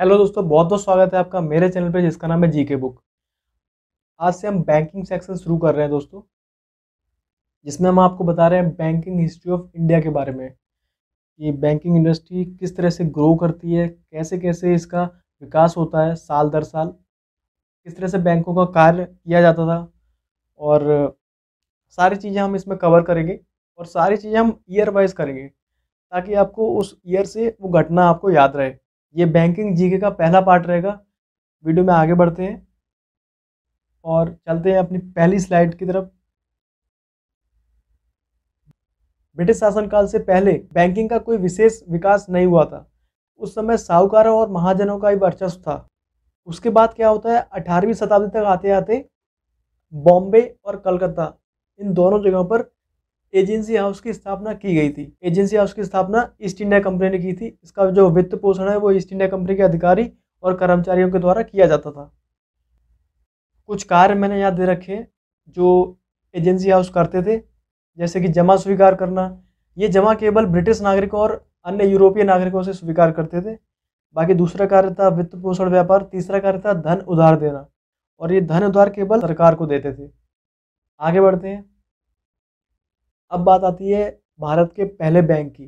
Hello दोस्तों, बहुत बहुत स्वागत है आपका मेरे चैनल पे जिसका नाम है जीके बुक। आज से हम बैंकिंग सेक्शन शुरू कर रहे हैं दोस्तों, जिसमें हम आपको बता रहे हैं बैंकिंग हिस्ट्री ऑफ इंडिया के बारे में कि बैंकिंग इंडस्ट्री किस तरह से ग्रो करती है, कैसे कैसे इसका विकास होता है साल दर साल, किस तरह से बैंकों का कार्य किया जाता था और सारी चीज़ें हम इसमें कवर करेंगे और सारी चीज़ें हम ईयर वाइज करेंगे ताकि आपको उस ईयर से वो घटना आपको याद रहे। ये बैंकिंग जीके का पहला पार्ट रहेगा। वीडियो में आगे बढ़ते हैं और चलते हैं अपनी पहली स्लाइड की तरफ। ब्रिटिश शासनकाल से पहले बैंकिंग का कोई विशेष विकास नहीं हुआ था। उस समय साहूकारों और महाजनों का ही वर्चस्व था। उसके बाद क्या होता है, 18वीं शताब्दी तक आते आते बॉम्बे और कलकत्ता, इन दोनों जगहों पर एजेंसी हाउस की स्थापना की गई थी। एजेंसी हाउस की स्थापना ईस्ट इंडिया कंपनी ने की थी। इसका जो वित्त पोषण है वो ईस्ट इंडिया कंपनी के अधिकारी और कर्मचारियों के द्वारा किया जाता था। कुछ कार्य मैंने यहाँ दे रखे हैं जो एजेंसी हाउस करते थे, जैसे कि जमा स्वीकार करना। ये जमा केवल ब्रिटिश नागरिकों और अन्य यूरोपीय नागरिकों से स्वीकार करते थे। बाकी दूसरा कार्य था वित्त पोषण व्यापार। तीसरा कार्य था धन उधार देना, और ये धन उधार केवल सरकार को देते थे। आगे बढ़ते हैं। अब बात आती है भारत के पहले बैंक की।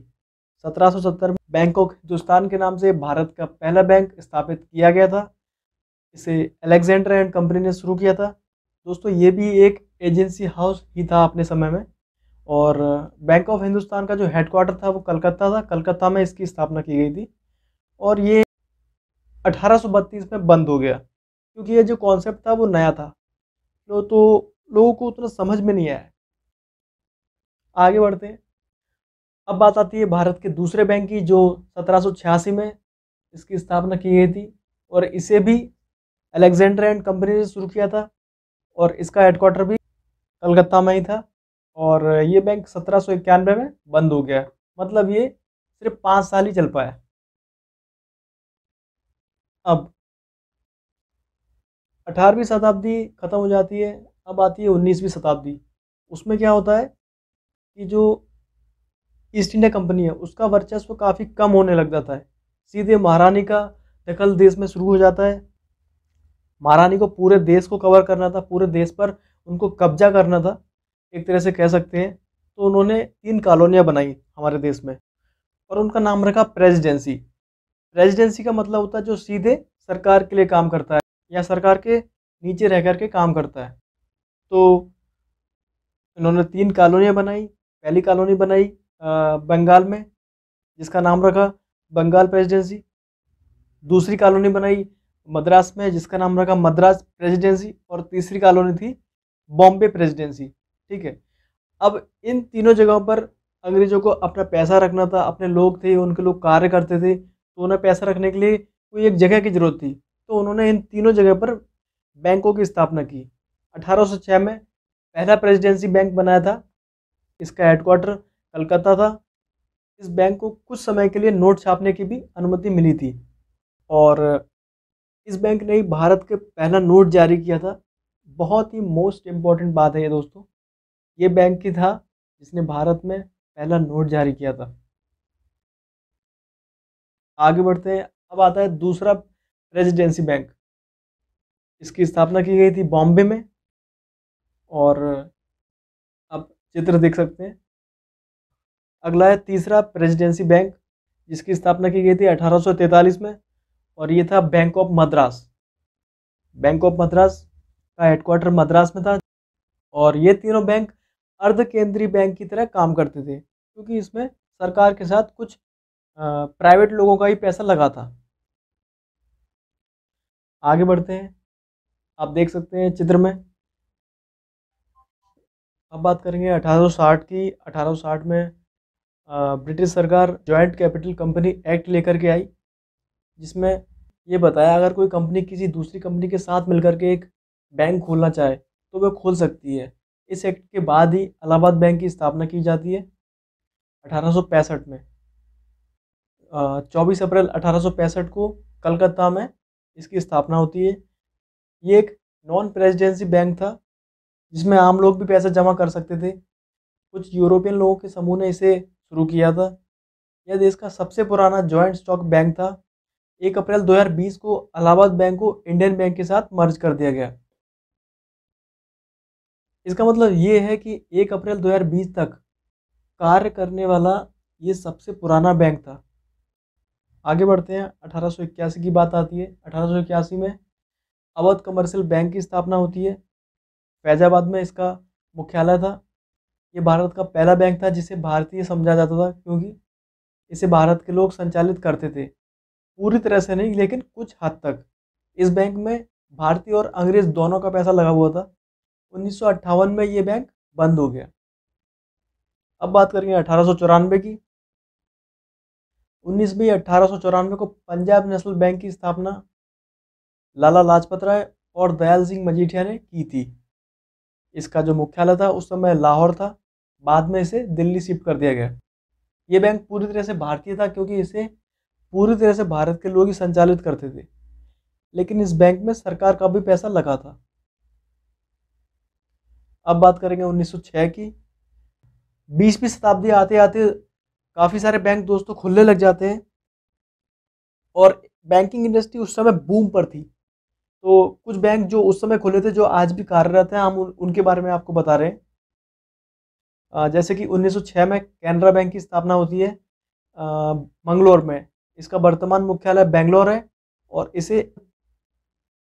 1770 में बैंक ऑफ हिंदुस्तान के नाम से भारत का पहला बैंक स्थापित किया गया था। इसे अलेक्जेंडर एंड कंपनी ने शुरू किया था। दोस्तों, ये भी एक एजेंसी हाउस ही था अपने समय में, और बैंक ऑफ हिंदुस्तान का जो हेडक्वार्टर था वो कलकत्ता था। कलकत्ता में इसकी स्थापना की गई थी और ये 1832 में बंद हो गया, क्योंकि ये जो कॉन्सेप्ट था वो नया था, तो लोगों को उतना समझ में नहीं आया। आगे बढ़ते हैं। अब बात आती है भारत के दूसरे बैंक की, जो 1786 में इसकी स्थापना की गई थी, और इसे भी अलेक्जेंडर एंड कंपनी ने शुरू किया था और इसका हेडक्वार्टर भी कलकत्ता में ही था। और ये बैंक 1791 में बंद हो गया, मतलब ये सिर्फ 5 साल ही चल पाया। अब 18वीं शताब्दी खत्म हो जाती है, अब आती है 19वीं शताब्दी। उसमें क्या होता है कि जो ईस्ट इंडिया कंपनी है उसका वर्चस्व काफ़ी कम होने लग जाता है। सीधे महारानी का दखल देश में शुरू हो जाता है। महारानी को पूरे देश को कवर करना था, पूरे देश पर उनको कब्जा करना था, एक तरह से कह सकते हैं। तो उन्होंने 3 कॉलोनियाँ बनाई हमारे देश में, और उनका नाम रखा प्रेसिडेंसी। प्रेसिडेंसी का मतलब होता है जो सीधे सरकार के लिए काम करता है या सरकार के नीचे रह कर के काम करता है। तो इन्होंने 3 कॉलोनियाँ बनाई। पहली कॉलोनी बनाई बंगाल में, जिसका नाम रखा बंगाल प्रेसिडेंसी। दूसरी कॉलोनी बनाई मद्रास में, जिसका नाम रखा मद्रास प्रेसिडेंसी। और तीसरी कॉलोनी थी बॉम्बे प्रेसिडेंसी। ठीक है। अब इन तीनों जगहों पर अंग्रेजों को अपना पैसा रखना था, अपने लोग थे, उनके लोग कार्य करते थे, तो उन्हें पैसा रखने के लिए कोई एक जगह की ज़रूरत थी। तो उन्होंने इन तीनों जगह पर बैंकों की स्थापना की। 1806 में पहला प्रेसिडेंसी बैंक बनाया था। इसका हेडक्वार्टर कलकत्ता था। इस बैंक को कुछ समय के लिए नोट छापने की भी अनुमति मिली थी, और इस बैंक ने ही भारत के पहला नोट जारी किया था। बहुत ही मोस्ट इम्पॉर्टेंट बात है ये दोस्तों, ये बैंक ही था जिसने भारत में पहला नोट जारी किया था। आगे बढ़ते हैं। अब आता है दूसरा प्रेसिडेंसी बैंक। इसकी स्थापना की गई थी बॉम्बे में, और आप चित्र देख सकते हैं। अगला है तीसरा प्रेसिडेंसी बैंक, जिसकी स्थापना की गई थी 1843 में, और ये था bank of Madras. Bank of Madras का हेडक्वार्टर मद्रास में था, और ये तीनों बैंक अर्ध केंद्रीय बैंक की तरह काम करते थे, क्योंकि इसमें सरकार के साथ कुछ प्राइवेट लोगों का ही पैसा लगा था। आगे बढ़ते हैं। आप देख सकते हैं चित्र में। अब बात करेंगे 1860 की। 1860 में ब्रिटिश सरकार जॉइंट कैपिटल कंपनी एक्ट लेकर के आई, जिसमें ये बताया अगर कोई कंपनी किसी दूसरी कंपनी के साथ मिलकर के एक बैंक खोलना चाहे तो वह खोल सकती है। इस एक्ट के बाद ही इलाहाबाद बैंक की स्थापना की जाती है 1865 में। 24 अप्रैल 1865 को कलकत्ता में इसकी स्थापना होती है। ये एक नॉन प्रेसिडेंसी बैंक था, जिसमें आम लोग भी पैसा जमा कर सकते थे। कुछ यूरोपियन लोगों के समूह ने इसे शुरू किया था। यह देश का सबसे पुराना जॉइंट स्टॉक बैंक था। 1 अप्रैल 2020 को इलाहाबाद बैंक को इंडियन बैंक के साथ मर्ज कर दिया गया। इसका मतलब ये है कि 1 अप्रैल 2020 तक कार्य करने वाला ये सबसे पुराना बैंक था। आगे बढ़ते हैं, 1881 की बात आती है। 1881 में अवध कमर्शियल बैंक की स्थापना होती है। फैजाबाद में इसका मुख्यालय था। ये भारत का पहला बैंक था जिसे भारतीय समझा जाता था, क्योंकि इसे भारत के लोग संचालित करते थे। पूरी तरह से नहीं, लेकिन कुछ हद तक। इस बैंक में भारतीय और अंग्रेज दोनों का पैसा लगा हुआ था। 1958 में ये बैंक बंद हो गया। अब बात करेंगे 1894 की। 19 मई 1894 को पंजाब नेशनल बैंक की स्थापना लाला लाजपत राय और दयाल सिंह मजीठिया ने की थी। इसका जो मुख्यालय था उस समय लाहौर था, बाद में इसे दिल्ली शिफ्ट कर दिया गया। ये बैंक पूरी तरह से भारतीय था, क्योंकि इसे पूरी तरह से भारत के लोग ही संचालित करते थे, लेकिन इस बैंक में सरकार का भी पैसा लगा था। अब बात करेंगे 1906 की। 20वीं शताब्दी आते आते काफ़ी सारे बैंक दोस्तों खुलने लग जाते हैं, और बैंकिंग इंडस्ट्री उस समय बूम पर थी। तो कुछ बैंक जो उस समय खुले थे, जो आज भी कार्यरत हैं, हम उनके बारे में आपको बता रहे हैं। जैसे कि 1906 में कैनरा बैंक की स्थापना होती है मंगलोर में। इसका वर्तमान मुख्यालय बेंगलोर है, और इसे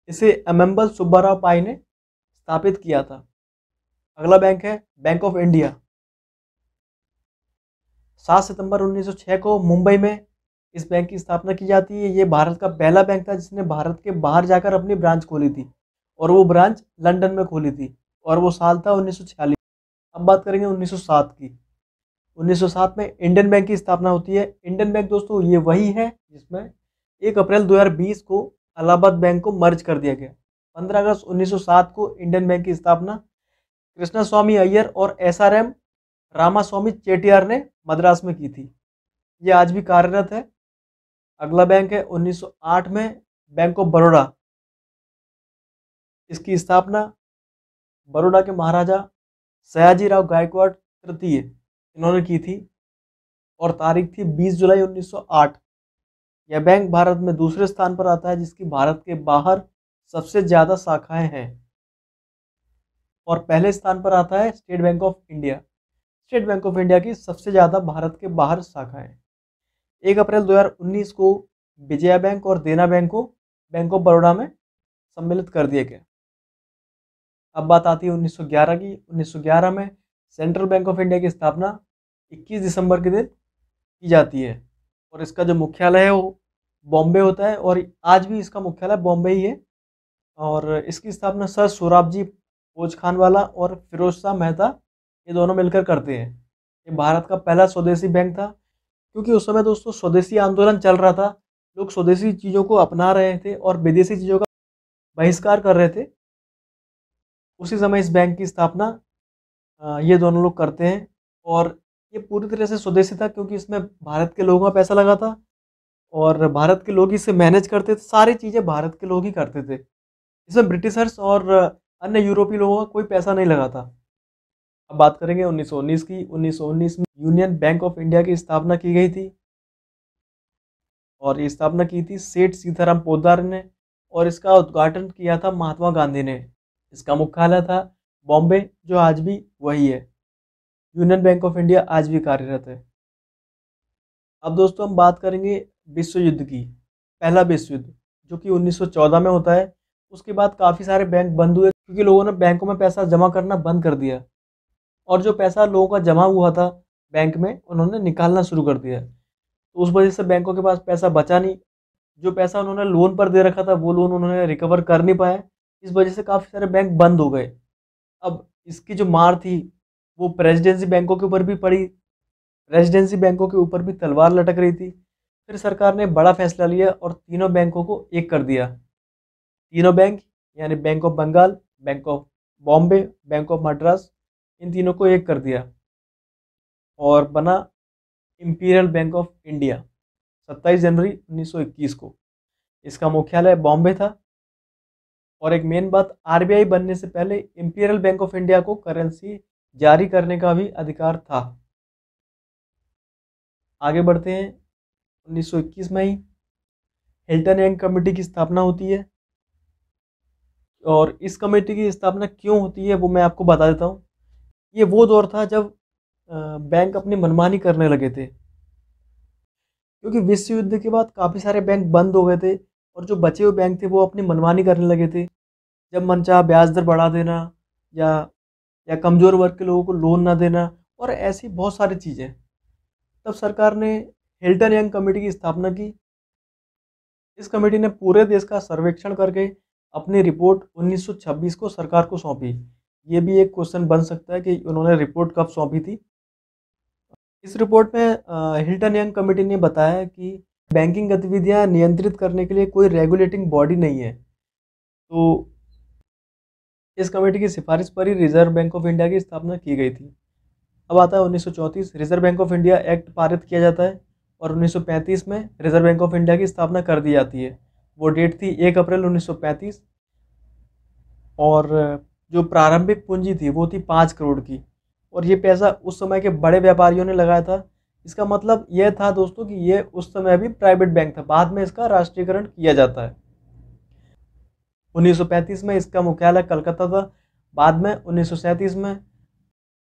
इसे एम्बल सुब्बाराव पाई ने स्थापित किया था। अगला बैंक है बैंक ऑफ इंडिया। 7 सितंबर 1906 को मुंबई में इस बैंक की स्थापना की जाती है। ये भारत का पहला बैंक था जिसने भारत के बाहर जाकर अपनी ब्रांच खोली थी, और वो ब्रांच लंदन में खोली थी, और वो साल था 1946। अब बात करेंगे 1907 की। 1907 में इंडियन बैंक की स्थापना होती है। इंडियन बैंक दोस्तों ये वही है जिसमें 1 अप्रैल 2020 को इलाहाबाद बैंक को मर्ज कर दिया गया। 15 अगस्त 1907 को इंडियन बैंक की स्थापना कृष्णा स्वामी अय्यर और SRM रामास्वामी चेटियार ने मद्रास में की थी। ये आज भी कार्यरत है। अगला बैंक है 1908 में बैंक ऑफ बड़ौदा। इसकी स्थापना बड़ौदा के महाराजा सयाजीराव गायकवाड़ तृतीय इन्होंने की थी, और तारीख थी 20 जुलाई 1908। यह बैंक भारत में दूसरे स्थान पर आता है, जिसकी भारत के बाहर सबसे ज़्यादा शाखाएं हैं, और पहले स्थान पर आता है state bank of India. State bank of India की सबसे ज़्यादा भारत के बाहर शाखाएं। 1 अप्रैल 2019 को विजया बैंक और देना बैंक को बैंक ऑफ बड़ौदा में सम्मिलित कर दिया गया। अब बात आती है 1911 की। 1911 में सेंट्रल बैंक ऑफ इंडिया की स्थापना 21 दिसंबर के दिन की जाती है, और इसका जो मुख्यालय है वो बॉम्बे होता है, और आज भी इसका मुख्यालय बॉम्बे ही है। और इसकी स्थापना सर सोराबजी भोजखानवाला और फिरोज शाह मेहता ये दोनों मिलकर करते हैं। ये भारत का पहला स्वदेशी बैंक था, क्योंकि उस समय दोस्तों स्वदेशी आंदोलन चल रहा था। लोग स्वदेशी चीज़ों को अपना रहे थे और विदेशी चीज़ों का बहिष्कार कर रहे थे। उसी समय इस बैंक की स्थापना ये दोनों लोग करते हैं, और ये पूरी तरह से स्वदेशी था, क्योंकि इसमें भारत के लोगों का पैसा लगा था, और भारत के लोग इसे मैनेज करते थे। सारी चीज़ें भारत के लोग ही करते थे। इसमें ब्रिटिशर्स और अन्य यूरोपीय लोगों का कोई पैसा नहीं लगा था। अब बात करेंगे 1919 की। 1919 में यूनियन बैंक ऑफ इंडिया की स्थापना की गई थी, और ये स्थापना की थी सेठ सीताराम पोद्दार ने, और इसका उद्घाटन किया था महात्मा गांधी ने। इसका मुख्यालय था बॉम्बे, जो आज भी वही है। यूनियन बैंक ऑफ इंडिया आज भी कार्यरत है। अब दोस्तों हम बात करेंगे विश्व युद्ध की। पहला विश्व युद्ध जो कि 1914 में होता है। उसके बाद काफ़ी सारे बैंक बंद हुए, क्योंकि लोगों ने बैंकों में पैसा जमा करना बंद कर दिया, और जो पैसा लोगों का जमा हुआ था बैंक में उन्होंने निकालना शुरू कर दिया। तो उस वजह से बैंकों के पास पैसा बचा नहीं। जो पैसा उन्होंने लोन पर दे रखा था वो लोन उन्होंने रिकवर कर नहीं पाए। इस वजह से काफ़ी सारे बैंक बंद हो गए। अब इसकी जो मार थी वो प्रेसिडेंसी बैंकों के ऊपर भी पड़ी। रेजिडेंसी बैंकों के ऊपर भी तलवार लटक रही थी। फिर सरकार ने बड़ा फैसला लिया और तीनों बैंकों को एक कर दिया। तीनों बैंक यानी bank of Bengal, bank of Bombay, bank of Madras, इन तीनों को एक कर दिया और बना इंपीरियल बैंक ऑफ इंडिया 27 जनवरी 1921 को। इसका मुख्यालय बॉम्बे था। और एक मेन बात, आरबीआई बनने से पहले इंपीरियल बैंक ऑफ इंडिया को करेंसी जारी करने का भी अधिकार था। आगे बढ़ते हैं 1921 में ही हिल्टन यंग कमेटी की स्थापना होती है। और इस कमेटी की स्थापना क्यों होती है वो मैं आपको बता देता हूँ। ये वो दौर था जब बैंक अपनी मनमानी करने लगे थे, क्योंकि विश्व युद्ध के बाद काफ़ी सारे बैंक बंद हो गए थे और जो बचे हुए बैंक थे वो अपनी मनमानी करने लगे थे। जब मनचाहा ब्याज दर बढ़ा देना, या या कमज़ोर वर्ग के लोगों को लोन ना देना, और ऐसी बहुत सारी चीज़ें। तब सरकार ने हिल्टन यंग कमेटी की स्थापना की। इस कमेटी ने पूरे देश का सर्वेक्षण करके अपनी रिपोर्ट 1926 को सरकार को सौंपी। ये भी एक क्वेश्चन बन सकता है कि उन्होंने रिपोर्ट कब सौंपी थी। इस रिपोर्ट में हिल्टन यंग कमेटी ने बताया कि बैंकिंग गतिविधियां नियंत्रित करने के लिए कोई रेगुलेटिंग बॉडी नहीं है। तो इस कमेटी की सिफारिश पर ही रिजर्व बैंक ऑफ इंडिया की स्थापना की गई थी। अब आता है 1934, reserve bank of India act पारित किया जाता है और 1935 में रिजर्व बैंक ऑफ इंडिया की स्थापना कर दी जाती है। वो डेट थी 1 अप्रैल 1935। और जो प्रारंभिक पूंजी थी वो थी 5 करोड़ की, और ये पैसा उस समय के बड़े व्यापारियों ने लगाया था। इसका मतलब यह था दोस्तों कि ये उस समय भी प्राइवेट बैंक था, बाद में इसका राष्ट्रीयकरण किया जाता है। 1935 में इसका मुख्यालय कलकत्ता था, बाद में 1937 में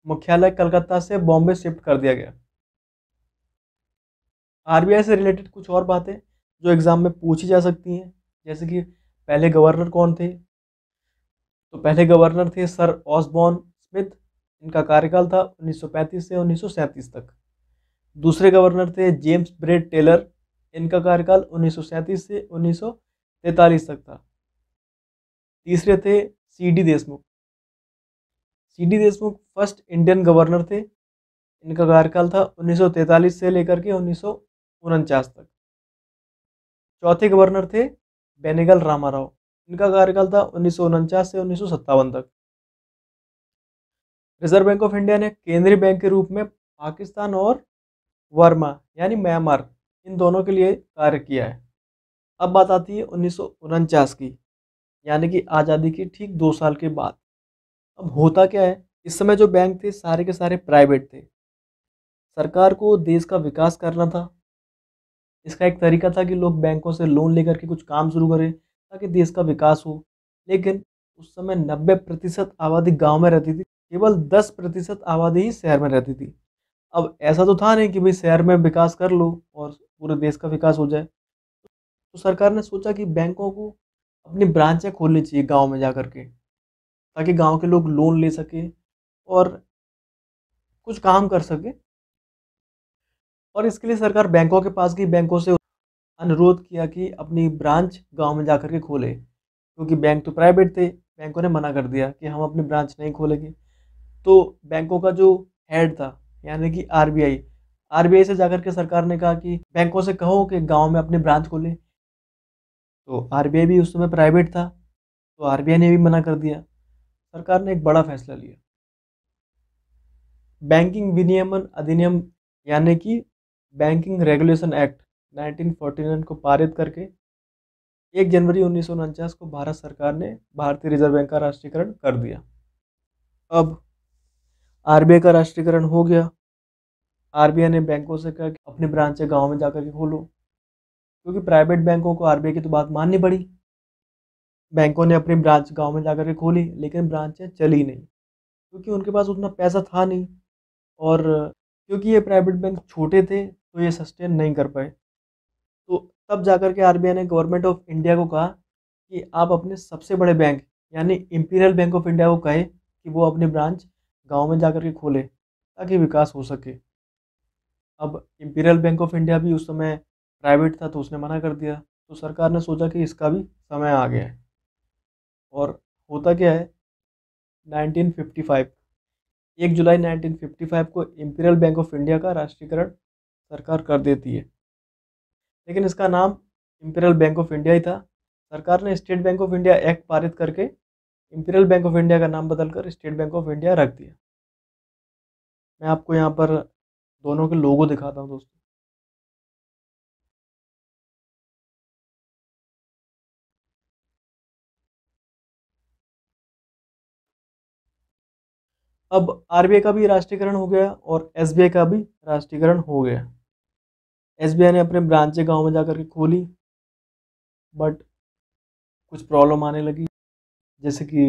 मुख्यालय कलकत्ता से बॉम्बे शिफ्ट कर दिया गया। आरबीआई से रिलेटेड कुछ और बातें जो एग्जाम में पूछी जा सकती हैं, जैसे कि पहले गवर्नर कौन थे। तो पहले गवर्नर थे सर ऑसबॉर्न स्मिथ। इनका कार्यकाल था 1935 से 1937 तक। दूसरे गवर्नर थे जेम्स ब्रेड टेलर। इनका कार्यकाल 1937 से 1943 तक था। तीसरे थे CD Deshmukh. CD Deshmukh first Indian governor थे। इनका कार्यकाल था 1943 से लेकर के 1949 तक। चौथे गवर्नर थे बेनेगल रामाराव। इनका कार्यकाल था 1949 से 1957 तक। रिजर्व बैंक ऑफ इंडिया ने केंद्रीय बैंक के रूप में पाकिस्तान और वर्मा यानी म्यांमार, इन दोनों के लिए कार्य किया है। अब बात आती है 1949 की, यानी कि आज़ादी के ठीक 2 साल के बाद। अब होता क्या है, इस समय जो बैंक थे सारे के सारे प्राइवेट थे। सरकार को देश का विकास करना था। इसका एक तरीका था कि लोग बैंकों से लोन लेकर के कुछ काम शुरू करें ताकि देश का विकास हो। लेकिन उस समय 90% आबादी गांव में रहती थी, केवल 10% आबादी ही शहर में रहती थी। अब ऐसा तो था नहीं कि भाई शहर में विकास कर लो और पूरे देश का विकास हो जाए। तो सरकार ने सोचा कि बैंकों को अपनी ब्रांचें खोलनी चाहिए गांव में जाकर के, ताकि गांव के लोग लोन ले सके और कुछ काम कर सके। और इसके लिए सरकार बैंकों के पास गई, बैंकों से अनुरोध किया कि अपनी ब्रांच गांव में जाकर के खोले, क्योंकि बैंक तो प्राइवेट थे। बैंकों ने मना कर दिया कि हम अपनी ब्रांच नहीं खोलेंगे। तो बैंकों का जो हेड था यानी कि आरबीआई, आरबीआई से जाकर के सरकार ने कहा कि बैंकों से कहो कि गांव में अपनी ब्रांच खोले। तो आरबीआई भी उस समय प्राइवेट था, तो आरबीआई ने भी मना कर दिया। सरकार ने एक बड़ा फैसला लिया, बैंकिंग विनियमन अधिनियम यानी कि बैंकिंग रेगुलेशन एक्ट 1949 को पारित करके 1 जनवरी 1949 को भारत सरकार ने भारतीय रिजर्व बैंक का राष्ट्रीयकरण कर दिया। अब आरबीआई का राष्ट्रीयकरण हो गया। आरबीआई ने बैंकों से कहा कि अपनी ब्रांचें गांव में जाकर के खोलो, क्योंकि प्राइवेट बैंकों को आरबीआई की तो बात माननी पड़ी। बैंकों ने अपनी ब्रांच गांव में जाकर के खोली, लेकिन ब्रांचें चली नहीं, क्योंकि उनके पास उतना पैसा था नहीं। और क्योंकि ये प्राइवेट बैंक छोटे थे तो ये सस्टेन नहीं कर पाए। तो तब जाकर के आरबीआई ने गवर्नमेंट ऑफ इंडिया को कहा कि आप अपने सबसे बड़े बैंक यानी इंपीरियल बैंक ऑफ इंडिया को कहे कि वो अपनी ब्रांच गांव में जाकर के खोले ताकि विकास हो सके। अब इंपीरियल बैंक ऑफ इंडिया भी उस समय प्राइवेट था, तो उसने मना कर दिया। तो सरकार ने सोचा कि इसका भी समय आ गया है। और होता क्या है, 1955 1 जुलाई 1955 को इंपीरियल बैंक ऑफ इंडिया का राष्ट्रीयकरण सरकार कर देती है, लेकिन इसका नाम इंपीरियल बैंक ऑफ इंडिया ही था। सरकार ने state bank of India act पारित करके इंपीरियल बैंक ऑफ इंडिया का नाम बदलकर स्टेट बैंक ऑफ इंडिया रख दिया। मैं आपको यहाँ पर दोनों के लोगो दिखाता हूँ दोस्तों। अब आरबीआई का भी राष्ट्रीयकरण हो गया और एसबीआई का भी राष्ट्रीयकरण हो गया। एसबीआई ने अपने ब्रांचें गांव में जाकर के खोली। बट कुछ प्रॉब्लम आने लगी, जैसे कि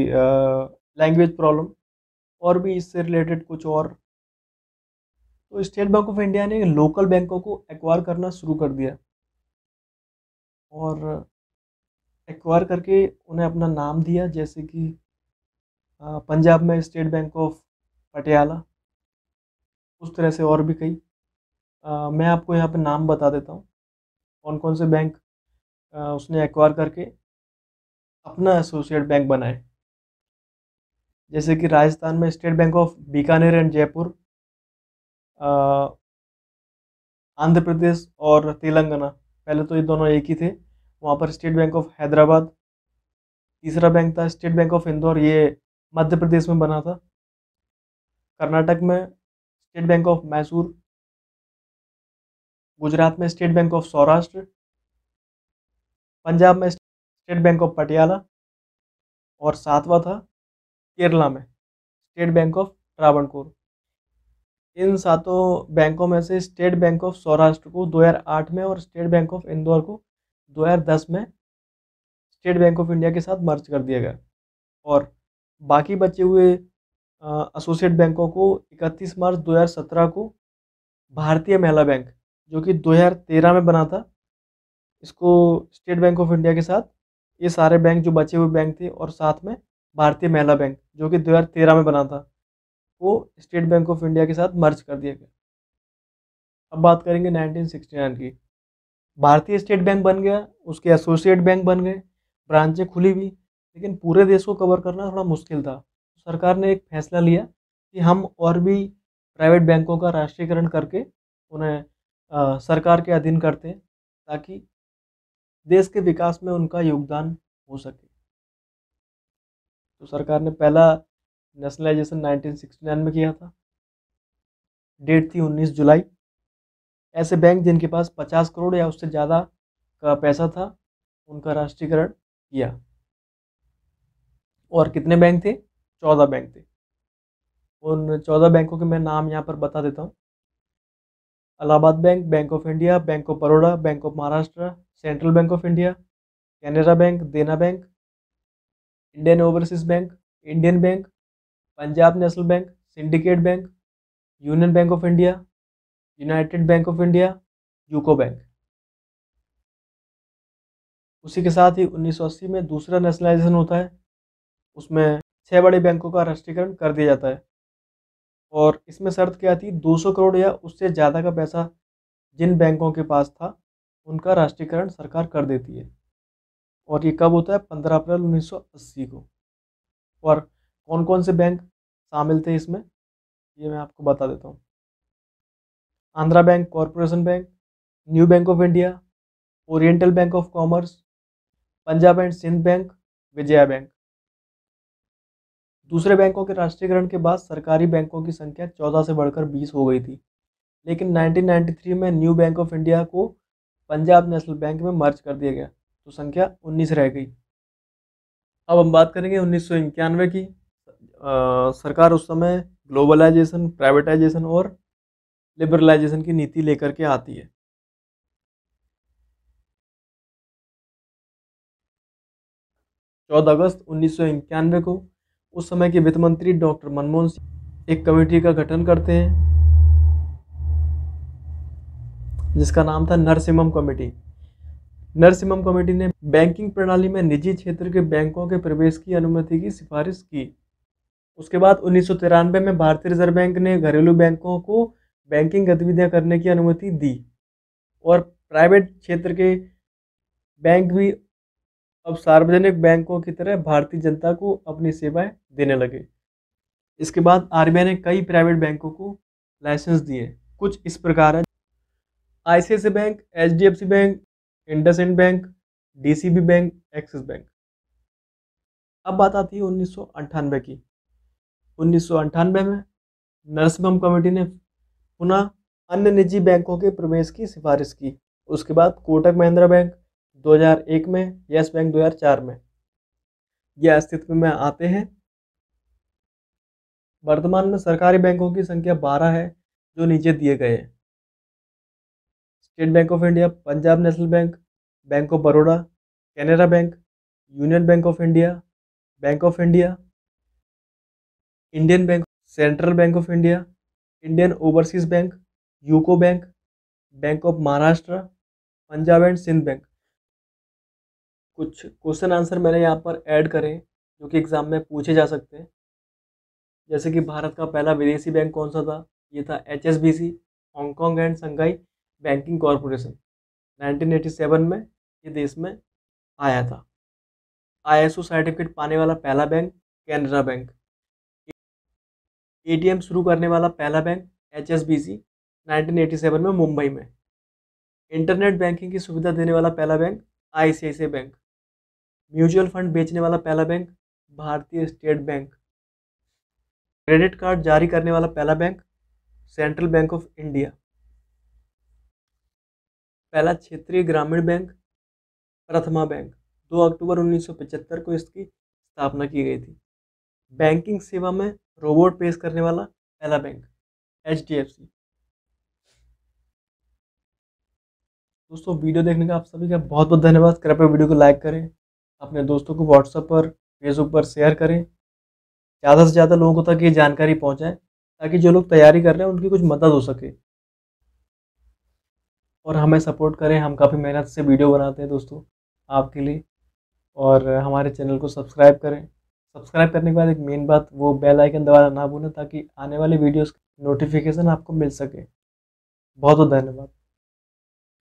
लैंग्वेज प्रॉब्लम और भी इससे रिलेटेड कुछ और। तो स्टेट बैंक ऑफ इंडिया ने लोकल बैंकों को एक्वायर करना शुरू कर दिया और एक्वायर करके उन्हें अपना नाम दिया, जैसे कि पंजाब में स्टेट बैंक ऑफ पटियाला, उस तरह से और भी कई। मैं आपको यहाँ पे नाम बता देता हूँ कौन कौन से बैंक उसने एक्वायर करके अपना एसोसिएट बैंक बनाए। जैसे कि राजस्थान में state bank of Bikaner and Jaipur, Andhra Pradesh और तेलंगाना, पहले तो ये दोनों एक ही थे, वहाँ पर स्टेट बैंक ऑफ हैदराबाद। तीसरा बैंक था स्टेट बैंक ऑफ इंदौर, ये मध्य प्रदेश में बना था। कर्नाटक में state bank of Mysore, Gujarat में state bank of Saurashtra, Punjab में स्टेट बैंक ऑफ पटियाला और सातवां था केरला में स्टेट बैंक ऑफ ट्रावणकोर। इन सातों बैंकों में से स्टेट बैंक ऑफ सौराष्ट्र को 2008 में और स्टेट बैंक ऑफ इंदौर को 2010 में स्टेट बैंक ऑफ इंडिया के साथ मर्ज कर दिया गया और बाकी बचे हुए एसोसिएट बैंकों को 31 मार्च 2017 को भारतीय महिला बैंक, जो कि 2013 में बना था, इसको स्टेट बैंक ऑफ इंडिया के साथ ये सारे बैंक जो बचे हुए बैंक थे और साथ में भारतीय महिला बैंक जो कि 2013 में बना था, वो स्टेट बैंक ऑफ इंडिया के साथ मर्ज कर दिया गया। अब बात करेंगे 1969 की। भारतीय स्टेट बैंक बन गया, उसके एसोसिएट बैंक बन गए, ब्रांचें खुली भी, लेकिन पूरे देश को कवर करना थोड़ा मुश्किल था। सरकार ने एक फैसला लिया कि हम और भी प्राइवेट बैंकों का राष्ट्रीयकरण करके उन्हें सरकार के अधीन करते हैं ताकि देश के विकास में उनका योगदान हो सके। तो सरकार ने पहला नेशनलाइजेशन 1969 में किया था, डेट थी 19 जुलाई। ऐसे बैंक जिनके पास 50 करोड़ या उससे ज़्यादा का पैसा था उनका राष्ट्रीयकरण किया। और कितने बैंक थे? 14 बैंक थे। उन 14 बैंकों के मैं नाम यहाँ पर बता देता हूँ। Allahabad bank, bank of India, bank of Baroda, bank of Maharashtra, central bank of India, Canara bank, Dena bank, Indian overseas bank, Indian bank, Punjab national bank, syndicate bank, union bank of India, united bank of India, UCO bank. उसी के साथ ही 1980 में दूसरा nationalisation होता है, उसमें 6 बड़े बैंकों का राष्ट्रीयकरण कर दिया जाता है और इसमें शर्त क्या थी? 200 करोड़ या उससे ज़्यादा का पैसा जिन बैंकों के पास था उनका राष्ट्रीयकरण सरकार कर देती है। और ये कब होता है? 15 अप्रैल 1980 को। और कौन कौन से बैंक शामिल थे इसमें, ये मैं आपको बता देता हूँ। Andhra bank, corporation bank, new bank of India, oriental bank of commerce, Punjab and Sindh bank, Vijaya bank. दूसरे बैंकों के राष्ट्रीयकरण के बाद सरकारी बैंकों की संख्या 14 से बढ़कर 20 हो गई थी, लेकिन 1993 में न्यू बैंक ऑफ इंडिया को पंजाब नेशनल बैंक में मर्ज कर दिया गया, तो संख्या 19 रह गई। अब हम बात करेंगे 1991 की। सरकार उस समय ग्लोबलाइजेशन, प्राइवेटाइजेशन और लिबरलाइजेशन की नीति लेकर के आती है। चौदह अगस्त 1991 को उस समय के वित्त मंत्री डॉक्टर मनमोहन सिंह एक कमेटी का गठन करते हैं जिसका नाम था नरसिम्हम कमेटी। नरसिम्हम कमेटी ने बैंकिंग प्रणाली में निजी क्षेत्र के बैंकों के प्रवेश की अनुमति की सिफारिश की। उसके बाद 1993 में भारतीय रिजर्व बैंक ने घरेलू बैंकों को बैंकिंग गतिविधियां करने की अनुमति दी और प्राइवेट क्षेत्र के बैंक भी अब सार्वजनिक बैंकों की तरह भारतीय जनता को अपनी सेवाएं देने लगे। इसके बाद आरबीआई ने कई प्राइवेट बैंकों को लाइसेंस दिए। कुछ इस प्रकार है: ICICI bank, HDFC bank, IndusInd bank, DCB bank, axis bank. अब बात आती है 1998 की। 1998 में नरसिम्हम कमेटी ने पुनः अन्य निजी बैंकों के प्रवेश की सिफारिश की। उसके बाद कोटक महिंद्रा बैंक 2001 में, यस बैंक 2004 में यह अस्तित्व में आते हैं। वर्तमान में सरकारी बैंकों की संख्या 12 है जो नीचे दिए गए हैं: state bank of India, Punjab national bank, bank of Baroda, Canara bank, union bank of India, bank of India, Indian bank, central bank of India, Indian overseas bank, UCO bank, bank of Maharashtra, Punjab and Sindh bank. कुछ क्वेश्चन आंसर मैंने यहाँ पर add करे जो कि exam में पूछे जा सकते हैं। जैसे कि भारत का पहला विदेशी बैंक कौन सा था? ये था HSBC, Hong Kong and Shanghai banking corporation. 1987 में ये देश में आया था। ISO सर्टिफिकेट पाने वाला पहला बैंक कैनरा बैंक। ATM शुरू करने वाला पहला बैंक HSBC 1987 में मुंबई में। इंटरनेट बैंकिंग की सुविधा देने वाला पहला bank ICICI bank. Mutual fund बेचने वाला पहला बैंक भारतीय स्टेट बैंक। क्रेडिट कार्ड जारी करने वाला पहला bank central bank of India. पहला क्षेत्रीय ग्रामीण बैंक प्रथमा बैंक। 2 अक्टूबर 1975 को इसकी स्थापना की गई थी। बैंकिंग सेवा में रोबोट पेश करने वाला पहला बैंक HDFC। दोस्तों, वीडियो देखने का आप सभी का बहुत बहुत धन्यवाद। कृपया वीडियो को लाइक करें, अपने दोस्तों को व्हाट्सएप पर, फेसबुक पर शेयर करें। ज़्यादा से ज़्यादा लोगों तक ये जानकारी पहुंचाएं ताकि जो लोग तैयारी कर रहे हैं उनकी कुछ मदद हो सके। और हमें सपोर्ट करें, हम काफ़ी मेहनत से वीडियो बनाते हैं दोस्तों आपके लिए। और हमारे चैनल को सब्सक्राइब करें। सब्सक्राइब करने के बाद एक मेन बात, वो बेल आइकन दबाना ना भूलें ताकि आने वाली वीडियोस की नोटिफिकेशन आपको मिल सके। बहुत बहुत धन्यवाद।